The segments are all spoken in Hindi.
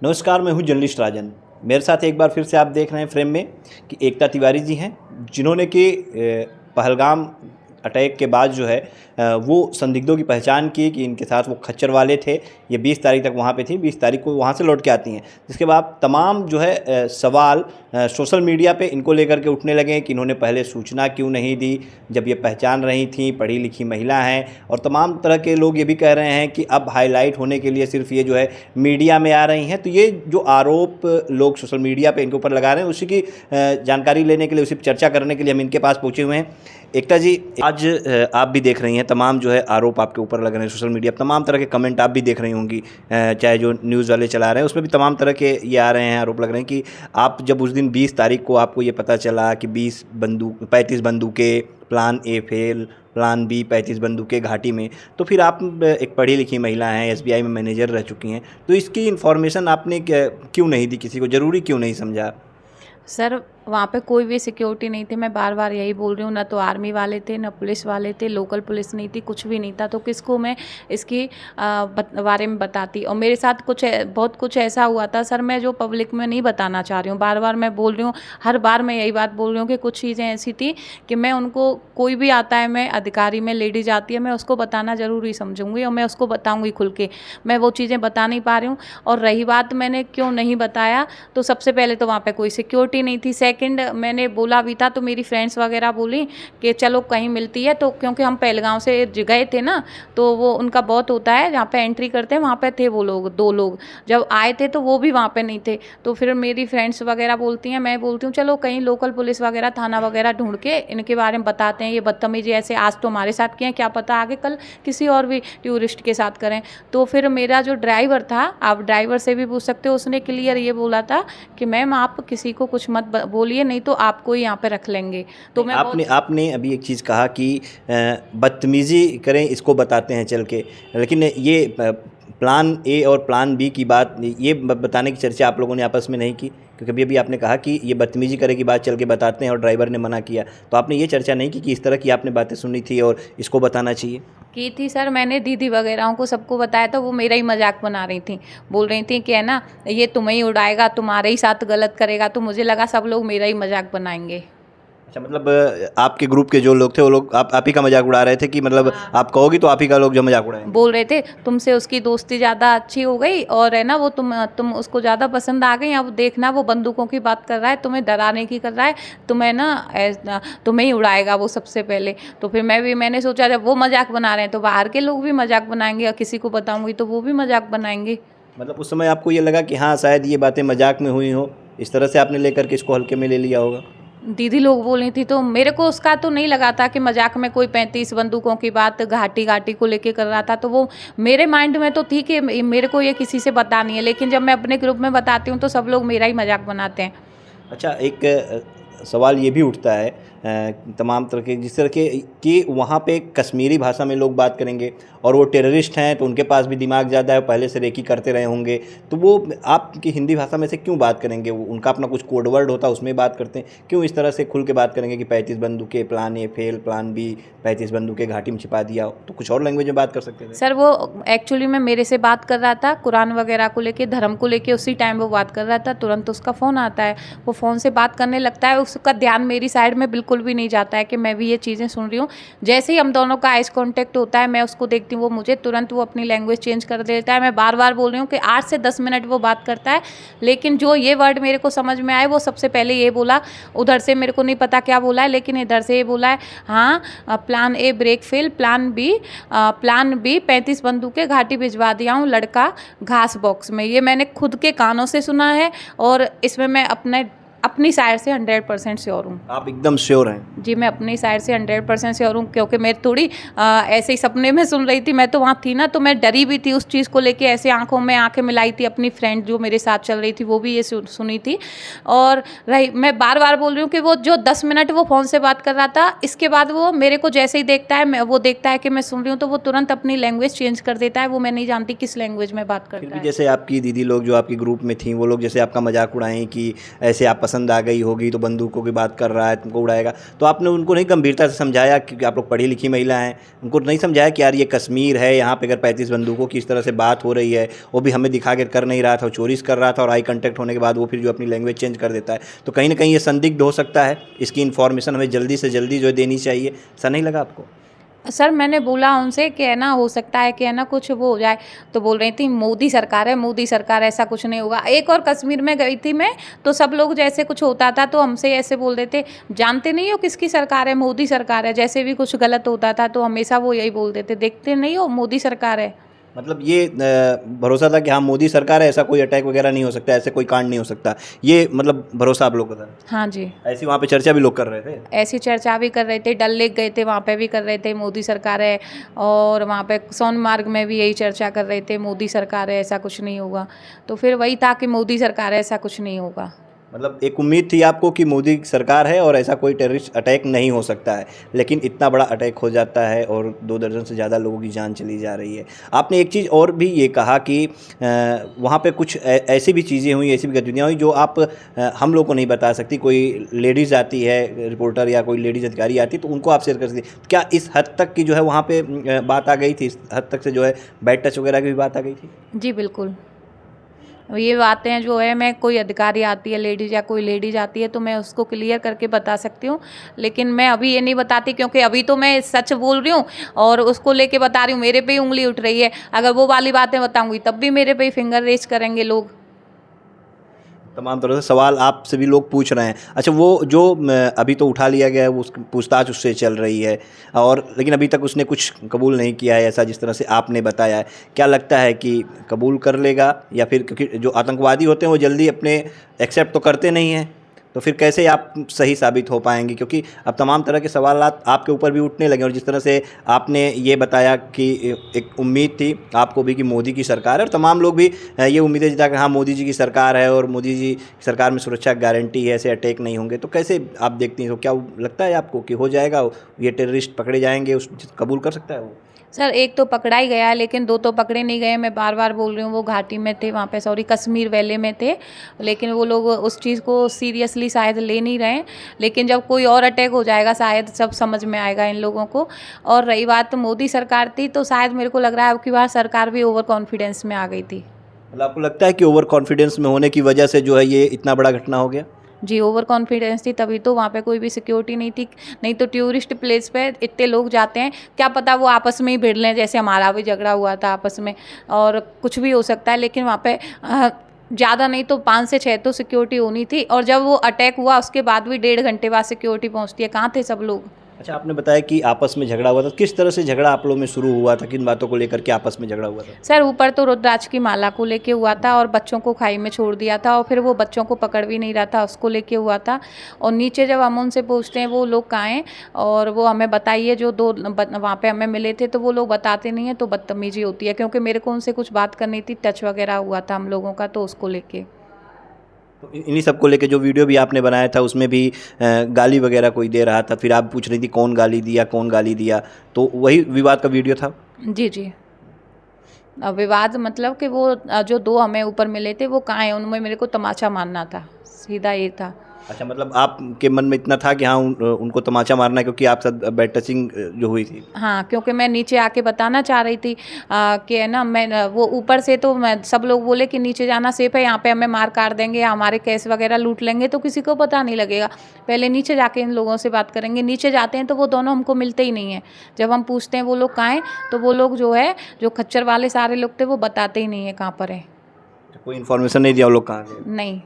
नमस्कार, मैं हूं जर्नलिस्ट राजन। मेरे साथ एक बार फिर से आप देख रहे हैं फ्रेम में कि एकता तिवारी जी हैं, जिन्होंने कि पहलगाम अटैक के बाद जो है वो संदिग्धों की पहचान की कि इनके साथ वो खच्चर वाले थे। ये 20 तारीख तक वहाँ पे थी, 20 तारीख को वहाँ से लौट के आती हैं। जिसके बाद तमाम जो है सवाल सोशल मीडिया पे इनको लेकर के उठने लगे कि इन्होंने पहले सूचना क्यों नहीं दी, जब ये पहचान रही थी, पढ़ी लिखी महिला हैं। और तमाम तरह के लोग ये भी कह रहे हैं कि अब हाईलाइट होने के लिए सिर्फ ये जो है मीडिया में आ रही हैं। तो ये जो आरोप लोग सोशल मीडिया पे इनके ऊपर लगा रहे हैं, उसी की जानकारी लेने के लिए, उसी पर चर्चा करने के लिए हम इनके पास पहुँचे हुए हैं। एकता जी, आज आप भी देख रही हैं तमाम जो है आरोप आपके ऊपर लग रहे हैं सोशल मीडिया, तमाम तरह के कमेंट आप भी देख रही होंगी, चाहे जो न्यूज़ वाले चला रहे हैं उसमें भी तमाम तरह के ये आ रहे हैं, आरोप लग रहे हैं कि आप जब उस दिन 20 तारीख को आपको ये पता चला कि 35 बंदूकें, plan A fail, plan B 35 बंदूकें घाटी में, तो फिर आप एक पढ़ी लिखी महिला हैं, एसबीआई में मैनेजर रह चुकी हैं, तो इसकी इन्फॉर्मेशन आपने क्यों नहीं दी किसी को, ज़रूरी क्यों नहीं समझा? सर, वहाँ पे कोई भी सिक्योरिटी नहीं थी। मैं बार बार यही बोल रही हूँ, ना तो आर्मी वाले थे, ना पुलिस वाले थे, लोकल पुलिस नहीं थी, कुछ भी नहीं था। तो किसको मैं इसकी बारे में बताती। और मेरे साथ बहुत कुछ ऐसा हुआ था सर, मैं जो पब्लिक में नहीं बताना चाह रही हूँ। बार बार मैं बोल रही हूँ, हर बार मैं यही बात बोल रही हूँ कि कुछ चीज़ें ऐसी थी कि मैं उनको, कोई भी आता है, मैं अधिकारी में लेडीज आती है, मैं उसको बताना ज़रूरी समझूंगी और मैं उसको बताऊँगी खुल के। मैं वो चीज़ें बता नहीं पा रही हूँ। और रही बात मैंने क्यों नहीं बताया, तो सबसे पहले तो वहाँ पर कोई सिक्योरिटी नहीं थी। सेकंड, मैंने बोला भी था तो मेरी फ्रेंड्स वगैरह बोली कि चलो कहीं मिलती है, तो क्योंकि हम पहलगाम से गए थे ना, तो वो उनका बहुत होता है जहाँ पे एंट्री करते हैं, वहाँ पे थे वो लोग, 2 लोग जब आए थे तो वो भी वहाँ पे नहीं थे। तो फिर मेरी फ्रेंड्स वगैरह बोलती हैं, मैं बोलती हूँ चलो कहीं लोकल पुलिस वगैरह, थाना वगैरह ढूंढ के इनके बारे में बताते हैं। ये बदतमीजी ऐसे आज तो हमारे साथ किए हैं, क्या पता आगे कल किसी और भी टूरिस्ट के साथ करें। तो फिर मेरा जो ड्राइवर था, आप ड्राइवर से भी पूछ सकते हो, उसने क्लियर ये बोला था कि मैम आप किसी को कुछ मत बोलिए, नहीं तो आपको ही यहाँ पे रख लेंगे। तो मैं आपने अभी एक चीज़ कहा कि बदतमीज़ी करें इसको बताते हैं चल के, लेकिन ये प्लान ए और प्लान बी की बात, ये बताने की चर्चा आप लोगों ने आपस में नहीं की? क्योंकि अभी अभी आपने कहा कि ये बदतमीज़ी करे की बात चल के बताते हैं और ड्राइवर ने मना किया, तो आपने ये चर्चा नहीं की कि इस तरह की आपने बातें सुनी थी और इसको बताना चाहिए? की थी सर, मैंने दीदी वगैरह को सबको बताया था। वो मेरा ही मजाक बना रही थी, बोल रही थी कि है ना ये तुम्हें ही उड़ाएगा, तुम्हारे ही साथ गलत करेगा। तो मुझे लगा सब लोग मेरा ही मजाक बनाएंगे। अच्छा, मतलब आपके ग्रुप के जो लोग थे वो लोग आप ही का मजाक उड़ा रहे थे कि मतलब हाँ, आप कहोगी तो आप ही का लोग जो मजाक उड़ाएंगे? बोल रहे थे तुमसे उसकी दोस्ती ज़्यादा अच्छी हो गई और है ना वो तुम उसको ज़्यादा पसंद आ गई। अब देखना वो बंदूकों की बात कर रहा है, तुम्हें डराने की कर रहा है, तुम्हें ना तुम्हें ही उड़ाएगा वो सबसे पहले। तो फिर मैंने सोचा जब वो मजाक बना रहे हैं तो बाहर के लोग भी मजाक बनाएंगे, और किसी को बताऊंगी तो वो भी मजाक बनाएंगे। मतलब उस समय आपको ये लगा कि हाँ शायद ये बातें मजाक में हुई हो, इस तरह से आपने लेकर के इसको हल्के में ले लिया होगा? दीदी लोग बोल रही थी तो मेरे को उसका तो नहीं लगा था कि मजाक में कोई 35 बंदूकों की बात घाटी घाटी को लेके कर रहा था। तो वो मेरे माइंड में तो थी कि मेरे को ये किसी से बतानी है, लेकिन जब मैं अपने ग्रुप में बताती हूँ तो सब लोग मेरा ही मजाक बनाते हैं। अच्छा, एक सवाल ये भी उठता है तमाम तरह के, जिस तरह के कि वहाँ पे कश्मीरी भाषा में लोग बात करेंगे और वो टेररिस्ट हैं तो उनके पास भी दिमाग ज़्यादा है, पहले से रेकी करते रहे होंगे, तो वो आपकी हिंदी भाषा में से क्यों बात करेंगे? उनका अपना कुछ कोड वर्ड होता है उसमें बात करते हैं, क्यों इस तरह से खुल के बात करेंगे कि 35 बंदूकें, plan A fail, plan B 35 बंदूकें घाटी में छिपा दिया? तो कुछ और लैंग्वेज में बात कर सकते थे। सर वो एक्चुअली में मेरे से बात कर रहा था, कुरान वगैरह को लेके, धर्म को लेके, उसी टाइम वो बात कर रहा था। तुरंत उसका फ़ोन आता है, वो फ़ोन से बात करने लगता है, उसका ध्यान मेरी साइड में बिल्कुल भी नहीं जाता है कि मैं भी ये चीज़ें सुन रही हूँ। जैसे ही हम दोनों का आइस कॉन्टेक्ट होता है, मैं उसको देखती हूँ, वो मुझे, तुरंत वो अपनी लैंग्वेज चेंज कर देता है। मैं बार बार बोल रही हूँ कि 8 से 10 मिनट वो बात करता है, लेकिन जो ये वर्ड मेरे को समझ में आए वो सबसे पहले ये बोला, उधर से मेरे को नहीं पता क्या बोला है, लेकिन इधर से ये बोला है हाँ plan A break fail, plan B 35 बंदूकें घाटी भिजवा दिया हूँ, लड़का घास बॉक्स में। ये मैंने खुद के कानों से सुना है और इसमें मैं अपनी साइड से 100% श्योर हूँ। आप एकदम श्योर हैं? जी, मैं अपनी साइड से 100% श्योर हूँ, क्योंकि मैं थोड़ी ऐसे ही सपने में सुन रही थी। मैं तो वहाँ थी ना, तो मैं डरी भी थी उस चीज़ को लेके, ऐसे आंखों में आंखें मिलाई थी। अपनी फ्रेंड जो मेरे साथ चल रही थी वो भी ये सुनी थी। और मैं बार बार बोल रही हूँ कि वो जो 10 मिनट वो फ़ोन से बात कर रहा था, इसके बाद वो मेरे को जैसे ही देखता है, वो देखता है कि मैं सुन रही हूँ, तो वो तुरंत अपनी लैंग्वेज चेंज कर देता है। वो मैं नहीं जानती किस लैंग्वेज में बात फिर करता भी है। जैसे आपकी दीदी लोग जो आपके ग्रुप में थी, वो लोग जैसे आपका मजाक उड़ाएं कि ऐसे आप पसंद आ गई होगी तो बंदूकों की बात कर रहा है, तुमको उड़ाएगा। तो आपने उनको नहीं गंभीरता से समझाया, क्योंकि आप लोग पढ़ी लिखी महिला हैं, उनको नहीं समझाया कि यार ये कश्मीर है, यहाँ पे अगर 35 बंदूकों की इस तरह से बात हो रही है, वो भी हमें दिखा कर नहीं रहा था, वो चोरी कर रहा था, और आई कांटेक्ट होने के बाद वो फिर जो अपनी लैंग्वेज चेंज कर देता है, तो कहीं ना कहीं ये संदिग्ध हो सकता है, इसकी इन्फॉर्मेशन हमें जल्दी से जल्दी जो है देनी चाहिए। ऐसा नहीं लगा आपको? सर मैंने बोला उनसे कि है ना, हो सकता है कि है ना कुछ वो हो जाए, तो बोल रही थी मोदी सरकार है, मोदी सरकार, ऐसा कुछ नहीं होगा। एक और कश्मीर में गई थी मैं, तो सब लोग जैसे कुछ होता था तो हमसे ऐसे बोल देते, जानते नहीं हो किसकी सरकार है, मोदी सरकार है। जैसे भी कुछ गलत होता था तो हमेशा वो यही बोल देते, देखते नहीं हो मोदी सरकार है। मतलब ये भरोसा था कि हाँ मोदी सरकार है, ऐसा कोई अटैक वगैरह नहीं हो सकता, ऐसे कोई कांड नहीं हो सकता, ये मतलब भरोसा आप लोग का था? हाँ जी। ऐसी वहाँ पे चर्चा भी लोग कर रहे थे? ऐसी चर्चा भी कर रहे थे, डल लेक गए थे वहाँ पे भी कर रहे थे मोदी सरकार है, और वहाँ पे सोनमार्ग में भी यही चर्चा कर रहे थे मोदी सरकार है, ऐसा कुछ नहीं होगा। तो फिर वही था कि मोदी सरकार है, ऐसा कुछ नहीं होगा। मतलब एक उम्मीद थी आपको कि मोदी सरकार है और ऐसा कोई टेररिस्ट अटैक नहीं हो सकता है, लेकिन इतना बड़ा अटैक हो जाता है और 2 दर्जन से ज़्यादा लोगों की जान चली जा रही है। आपने एक चीज़ और भी ये कहा कि वहाँ पे कुछ ऐसी भी चीज़ें हुई, ऐसी भी गतिविधियाँ हुई जो आप हम लोग को नहीं बता सकती। कोई लेडीज़ आती है रिपोर्टर या कोई लेडीज़ अधिकारी आती है तो उनको आप शेयर कर सकती। क्या इस हद तक की जो है वहाँ पे बात आ गई थी, इस हद तक से जो है बैड टच वगैरह की भी बात आ गई थी? जी बिल्कुल। ये बातें जो है, मैं कोई अधिकारी आती है लेडीज़ या कोई लेडीज़ आती है तो मैं उसको क्लियर करके बता सकती हूँ, लेकिन मैं अभी ये नहीं बताती, क्योंकि अभी तो मैं सच बोल रही हूँ और उसको लेके बता रही हूँ, मेरे पे ही उंगली उठ रही है। अगर वो वाली बातें बताऊंगी तब भी मेरे पे ही फिंगर रेज करेंगे लोग। तमाम तरह से सवाल आपसे भी लोग पूछ रहे हैं। अच्छा, वो जो अभी तो उठा लिया गया है, वो उसकी पूछताछ उससे चल रही है, और लेकिन अभी तक उसने कुछ कबूल नहीं किया है, ऐसा जिस तरह से आपने बताया है। क्या लगता है कि कबूल कर लेगा, या फिर क्योंकि जो आतंकवादी होते हैं वो जल्दी अपने एक्सेप्ट तो करते नहीं हैं, तो फिर कैसे आप सही साबित हो पाएंगी? क्योंकि अब तमाम तरह के सवालात आपके ऊपर भी उठने लगे, और जिस तरह से आपने ये बताया कि एक उम्मीद थी आपको भी कि मोदी की सरकार है, और तमाम लोग भी ये उम्मीदें जता कि हाँ मोदी जी की सरकार है और मोदी जी की सरकार में सुरक्षा गारंटी है, ऐसे अटैक नहीं होंगे, तो कैसे आप देखती हैं? तो क्या लगता है आपको कि हो जाएगा, ये टेररिस्ट पकड़े जाएंगे, उस कबूल कर सकता है वो? सर एक तो पकड़ा ही गया है, लेकिन 2 तो पकड़े नहीं गए। मैं बार बार बोल रही हूँ, वो घाटी में थे, वहाँ पे सॉरी कश्मीर वैली में थे, लेकिन वो लोग उस चीज़ को सीरियसली शायद ले नहीं रहे हैं। लेकिन जब कोई और अटैक हो जाएगा शायद सब समझ में आएगा इन लोगों को। और रही बात मोदी सरकार थी, तो शायद मेरे को लग रहा है अब की बार सरकार भी ओवर कॉन्फिडेंस में आ गई थी। मतलब आपको लगता है कि ओवर कॉन्फिडेंस में होने की वजह से जो है ये इतना बड़ा घटना हो गया? जी ओवर कॉन्फिडेंस थी, तभी तो वहाँ पे कोई भी सिक्योरिटी नहीं थी। नहीं तो टूरिस्ट प्लेस पे इतने लोग जाते हैं, क्या पता वो आपस में ही भिड़ लें, जैसे हमारा भी झगड़ा हुआ था आपस में, और कुछ भी हो सकता है। लेकिन वहाँ पे ज़्यादा नहीं तो 5 से 6 तो सिक्योरिटी होनी थी, और जब वो अटैक हुआ उसके बाद भी 1.5 घंटे बाद सिक्योरिटी पहुँचती है। कहाँ थे सब लोग? अच्छा, आपने बताया कि आपस में झगड़ा हुआ था, किस तरह से झगड़ा आप लोगों में शुरू हुआ था, किन बातों को लेकर के आपस में झगड़ा हुआ था? सर ऊपर तो रुद्राक्ष की माला को लेके हुआ था, और बच्चों को खाई में छोड़ दिया था, और फिर वो बच्चों को पकड़ भी नहीं रहा था, उसको लेके हुआ था। और नीचे जब हम उनसे पूछते हैं वो लोग कहाँ हैं, और वो हमें बताइए, जो 2 वहाँ पे हमें मिले थे, तो वो लोग बताते नहीं हैं, तो बदतमीजी होती है। क्योंकि मेरे को उनसे कुछ बात करनी थी, टच वगैरह हुआ था हम लोगों का, तो उसको लेके। तो इन्हीं सब को लेके जो वीडियो भी आपने बनाया था उसमें भी गाली वगैरह कोई दे रहा था, फिर आप पूछ रही थी कौन गाली दिया, कौन गाली दिया, तो वही विवाद का वीडियो था? जी जी। विवाद मतलब कि वो जो 2 हमें ऊपर मिले थे वो कहाँ हैं, उनमें मेरे को तमाचा मारना था, सीधा ये था। अच्छा, मतलब आपके मन में इतना था कि हाँ उनको तमाचा मारना है, क्योंकि आप साथ बैड टचिंग जो हुई थी? हाँ, क्योंकि मैं नीचे आके बताना चाह रही थी कि है ना, मैं वो ऊपर से तो मैं सब लोग बोले कि नीचे जाना सेफ है, यहाँ पे हमें मार काट देंगे, हमारे केस वगैरह लूट लेंगे, तो किसी को पता नहीं लगेगा, पहले नीचे जाके इन लोगों से बात करेंगे। नीचे जाते हैं तो वो दोनों हमको मिलते ही नहीं हैं। जब हम पूछते हैं वो लोग कहाँ हैं, तो वो लोग जो है, जो खच्चर वाले सारे लोग थे, वो बताते ही नहीं है कहाँ पर है। कोई इन्फॉर्मेशन नहीं दिया वो लोग कहाँ गए? नहीं।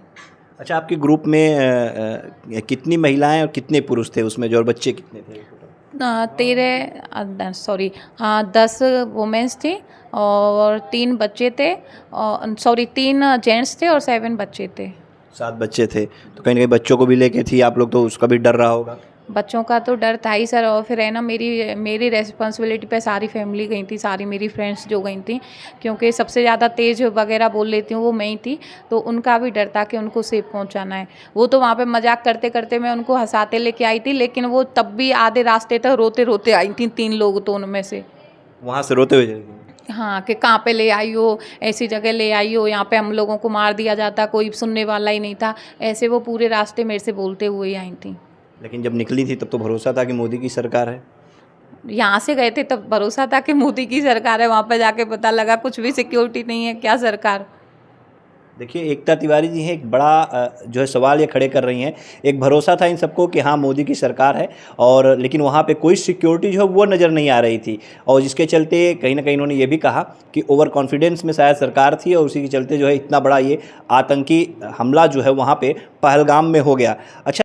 अच्छा, आपके ग्रुप में कितनी महिलाएं और कितने पुरुष थे उसमें, जो और बच्चे कितने थे? 10 वुमेंस थी और 3 बच्चे थे, और सॉरी 3 जेंट्स थे और 7 बच्चे थे। 7 बच्चे थे, तो कहीं ना कहीं बच्चों को भी लेके थी आप लोग, तो उसका भी डर रहा होगा? बच्चों का तो डर था ही सर, और फिर है ना, मेरी रेस्पॉन्सिबिलिटी पे सारी फैमिली गई थी, सारी मेरी फ्रेंड्स जो गई थी, क्योंकि सबसे ज़्यादा तेज़ वगैरह बोल लेती हूँ वो मैं ही थी, तो उनका भी डर था कि उनको सेफ पहुँचाना है। वो तो वहाँ पे मजाक करते करते मैं उनको हंसाते लेके आई थी, लेकिन वो तब भी आधे रास्ते तक रोते रोते आई थी, 3 लोग तो उनमें से। वहाँ से रोते हुए चले गए? हाँ, कि कहाँ पे ले आई हो, ऐसी जगह ले आई हो, यहाँ पे हम लोगों को मार दिया जाता, कोई सुनने वाला ही नहीं था। ऐसे वो पूरे रास्ते मेरे से बोलते हुए ही आई थी। लेकिन जब निकली थी तब तो भरोसा था कि मोदी की सरकार है। यहाँ से गए थे तब भरोसा था कि मोदी की सरकार है, वहाँ पे जाके पता लगा कुछ भी सिक्योरिटी नहीं है, क्या सरकार। देखिए, एकता तिवारी जी हैं, एक बड़ा जो है सवाल ये खड़े कर रही हैं। एक भरोसा था इन सबको कि हाँ मोदी की सरकार है, और लेकिन वहाँ पे कोई सिक्योरिटी जो है वो नज़र नहीं आ रही थी, और जिसके चलते कहीं ना कहीं इन्होंने ये भी कहा कि ओवर कॉन्फिडेंस में शायद सरकार थी, और उसी के चलते जो है इतना बड़ा ये आतंकी हमला जो है वहाँ पे पहलगाम में हो गया। अच्छा।